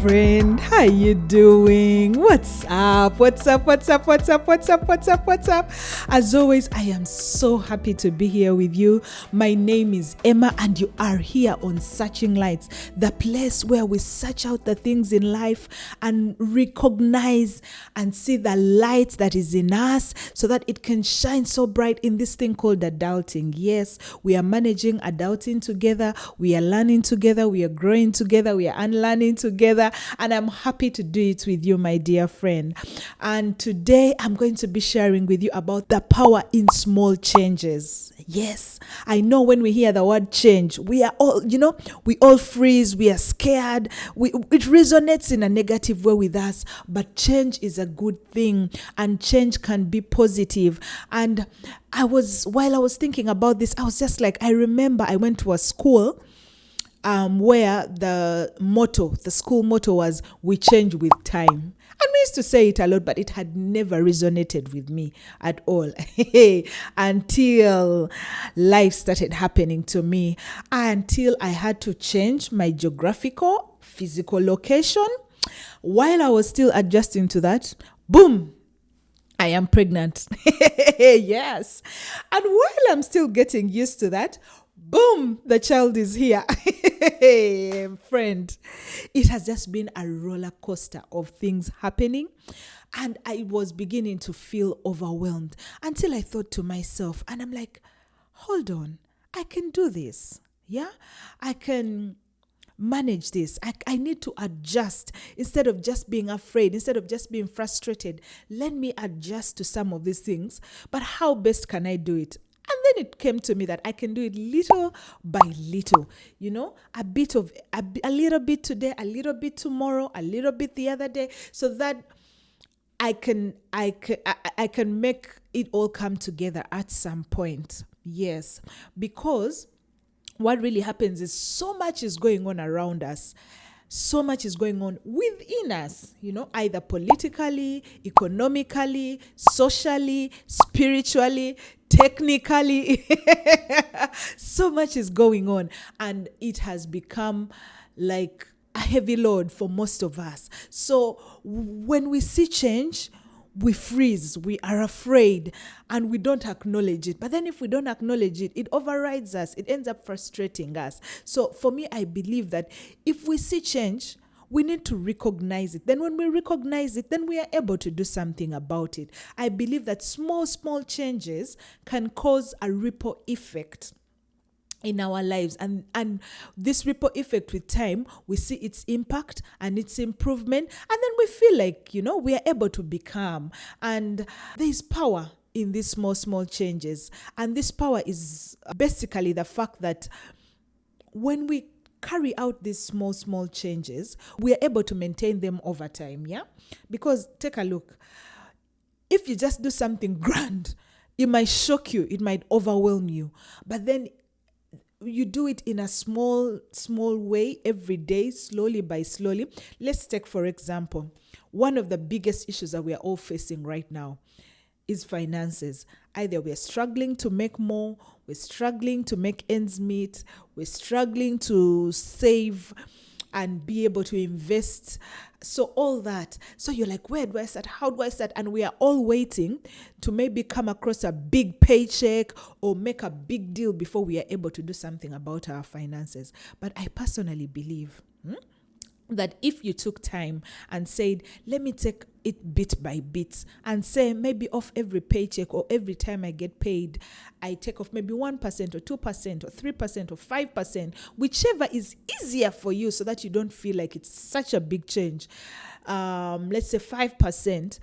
friend. How you doing? What's up? What's up? What's up? What's up? What's up? What's up? What's up? As always, I am so happy to be here with you. My name is Emma and you are here on Searching Lights, the place where we search out the things in life and recognize and see the light that is in us so that it can shine so bright in this thing called adulting. Yes, we are managing adulting together. We are learning together. We are growing together. We are unlearning together. And I'm happy to do it with you, my dear friend. And today I'm going to be sharing with you about the power in small changes. Yes, I know when we hear the word change, we are all, we all freeze. We are scared. It resonates in a negative way with us. But change is a good thing and change can be positive. And while I was thinking about this, I was just like, I remember I went to a school where the school motto was, we change with time. And we used to say it a lot, but it had never resonated with me at all until life started happening to me, until I had to change my physical location. While I was still adjusting to that, boom, I am pregnant. Yes. And while I'm still getting used to that, boom, the child is here. Friend, it has just been a roller coaster of things happening. And I was beginning to feel overwhelmed until I thought to myself, and I'm like, hold on, I can do this. Yeah, I can manage this. I need to adjust instead of just being afraid, instead of just being frustrated. Let me adjust to some of these things. But how best can I do it? And then it came to me that I can do it little by little, a little bit today, a little bit tomorrow, a little bit the other day, so that I can make it all come together at some point. Yes, because what really happens is so much is going on around us. So much is going on within us, either politically, economically, socially, spiritually, technically. So much is going on, and it has become like a heavy load for most of us. So when we see change, we freeze, we are afraid, and we don't acknowledge it. But then if we don't acknowledge it, it overrides us. It ends up frustrating us. So for me, I believe that if we see change, we need to recognize it. Then when we recognize it, then we are able to do something about it. I believe that small changes can cause a ripple effect in our lives, and this ripple effect with time, we see its impact and its improvement, and then we feel like we are able to become, and there is power in these small changes. And this power is basically the fact that when we carry out these small changes, we are able to maintain them over time. Yeah, because take a look, if you just do something grand, it might shock you, it might overwhelm you, but then you do it in a small way every day, slowly by slowly. Let's take, for example, one of the biggest issues that we are all facing right now is finances. Either we're struggling to make more, we're struggling to make ends meet, we're struggling to save and be able to invest. So all that. So you're like, where do I start? How do I start? And we are all waiting to maybe come across a big paycheck or make a big deal before we are able to do something about our finances. But I personally believe that if you took time and said, let me take it bit by bit, and say maybe off every paycheck or every time I get paid, I take off maybe 1% or 2% or 3% or 5%, whichever is easier for you, so that you don't feel like it's such a big change. Let's say 5%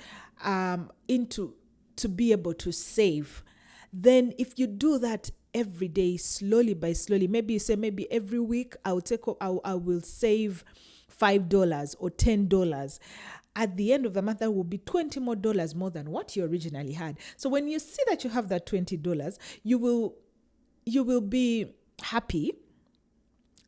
to be able to save. Then if you do that every day, slowly by slowly, maybe you say maybe every week I will save $5 or $10. At the end of the month, that will be $20 more than what you originally had. So when you see that you have that $20, you will be happy,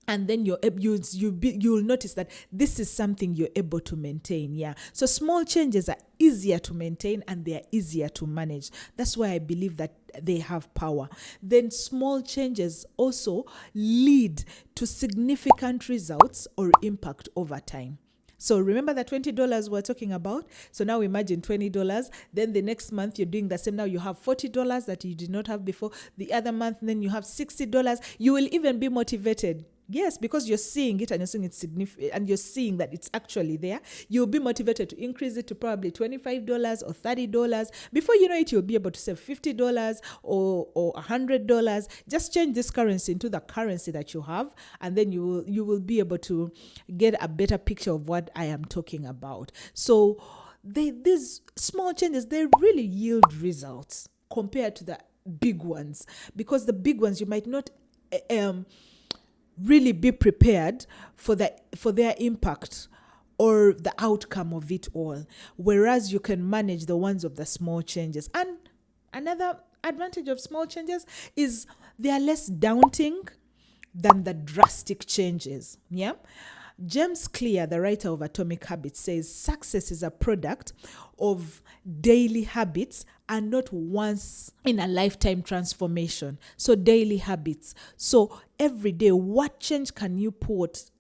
and then you'll notice that this is something you're able to maintain. Yeah. So small changes are easier to maintain and they are easier to manage. That's why I believe that they have power. Then small changes also lead to significant results or impact over time. So remember that $20 we're talking about? So now imagine $20. Then the next month you're doing the same. Now you have $40 that you did not have before. The other month, then you have $60. You will even be motivated. Yes, because you're seeing it and you're seeing it's significant and you're seeing that it's actually there. You'll be motivated to increase it to probably $25 or $30. Before you know it, you'll be able to save $50 or $100. Just change this currency into the currency that you have, and then you will be able to get a better picture of what I am talking about. So these small changes, they really yield results compared to the big ones, because the big ones you might not really be prepared for their impact or the outcome of it all, whereas you can manage the ones of the small changes. And another advantage of small changes is they are less daunting than the drastic changes. Yeah. James Clear, the writer of Atomic Habits, says success is a product of daily habits and not once in a lifetime transformation. So daily habits. So every day, what change can you put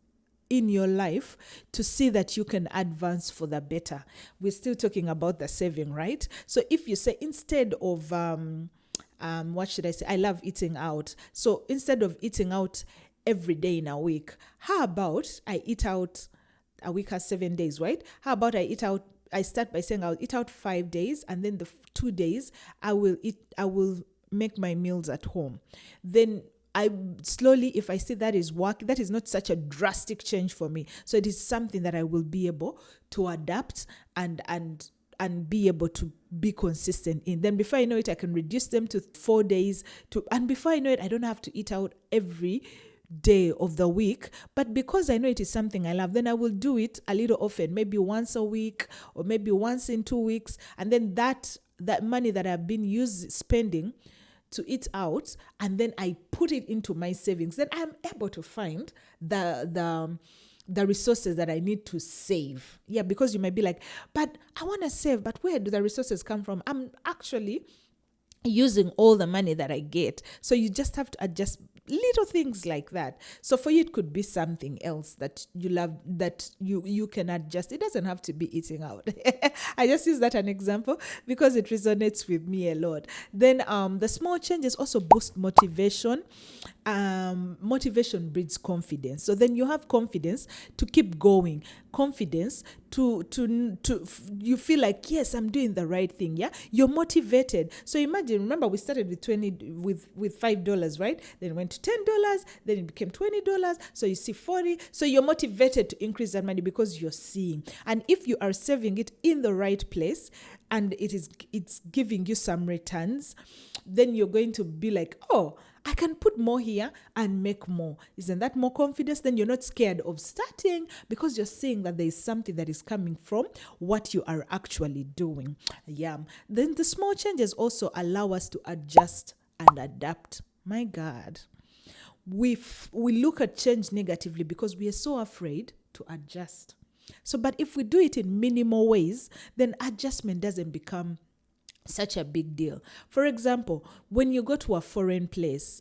in your life to see that you can advance for the better? We're still talking about the saving, right? So if you say instead of what should I say? I love eating out. So instead of eating out every day in a week, how about I eat out? A week has 7 days, right? How about I start by saying I'll eat out 5 days, and then the 2 days I will make my meals at home. Then I slowly, if I see that is work, that is not such a drastic change for me. So it is something that I will be able to adapt and be able to be consistent in. Then before I know it, I can reduce them to 4 days and before I know it, I don't have to eat out every day of the week. But because I know it is something I love, then I will do it a little often, maybe once a week or maybe once in 2 weeks. And then that money that I've been spending to eat out, and then I put it into my savings, then I'm able to find the resources that I need to save. Yeah, because you might be like, but I want to save, but where do the resources come from? I'm actually using all the money that I get. So you just have to adjust little things like that. So for you, it could be something else that you love, that you can adjust. It doesn't have to be eating out. I just use that an example because it resonates with me a lot. Then the small changes also boost motivation. Motivation breeds confidence. So then you have confidence to keep going, confidence to you feel like, yes, I'm doing the right thing. Yeah, you're motivated. So imagine, remember we started with $5, right? Then it went to $10, then it became $20. So you see 40. So you're motivated to increase that money because you're seeing. And if you are saving it in the right place and it's giving you some returns, then you're going to be like, oh, I can put more here and make more. Isn't that more confidence? Then you're not scared of starting because you're seeing that there is something that is coming from what you are actually doing. Yeah. Then the small changes also allow us to adjust and adapt. My God. We look at change negatively because we are so afraid to adjust. So, but if we do it in minimal ways, then adjustment doesn't become such a big deal. For example, when you go to a foreign place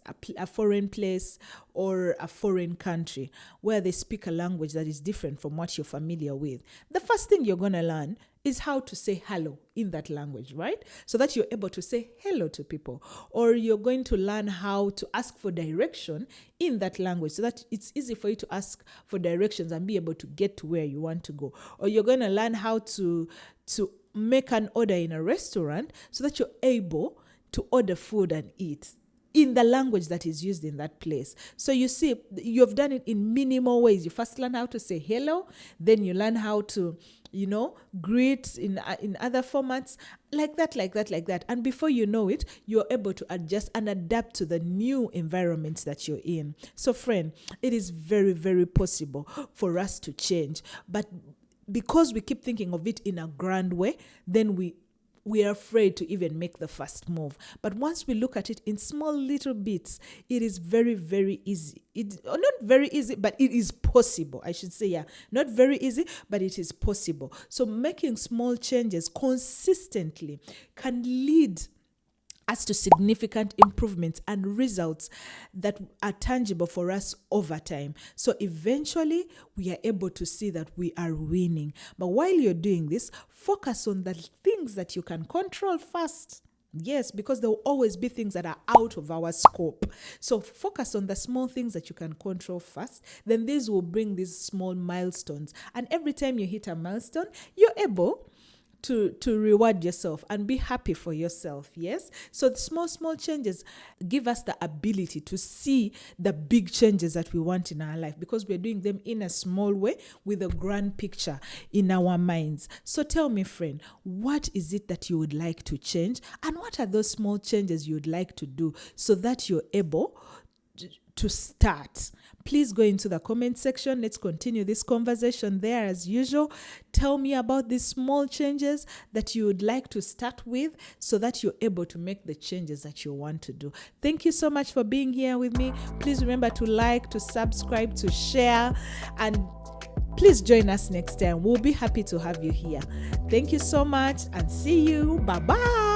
or a foreign country where they speak a language that is different from what you're familiar with, the first thing you're going to learn is how to say hello in that language, right? So that you're able to say hello to people. Or you're going to learn how to ask for direction in that language so that it's easy for you to ask for directions and be able to get to where you want to go. Or you're going to learn how to make an order in a restaurant so that you're able to order food and eat in the language that is used in that place. So you see, you've done it in minimal ways. You first learn how to say hello, then you learn how to, greet in other formats, like that. And before you know it, you're able to adjust and adapt to the new environments that you're in. So friend, it is very, very possible for us to change. But because we keep thinking of it in a grand way, then we are afraid to even make the first move. But once we look at it in small little bits, it is very, very easy. Not very easy, but it is possible. I should say, yeah, not very easy, but it is possible. So making small changes consistently can lead as to significant improvements and results that are tangible for us over time. So eventually, we are able to see that we are winning. But while you're doing this, focus on the things that you can control first. Yes, because there will always be things that are out of our scope. So focus on the small things that you can control first. Then these will bring these small milestones. And every time you hit a milestone, you're able to reward yourself and be happy for yourself. Yes. So the small changes give us the ability to see the big changes that we want in our life, because we're doing them in a small way with a grand picture in our minds. So tell me, friend, what is it that you would like to change, and what are those small changes you would like to do so that you're able to start? Please go into the comment section. Let's continue this conversation there as usual. Tell me about these small changes that you would like to start with so that you're able to make the changes that you want to do. Thank you so much for being here with me. Please remember to like, to subscribe, to share, and please join us next time. We'll be happy to have you here. Thank you so much, and see you. Bye-bye.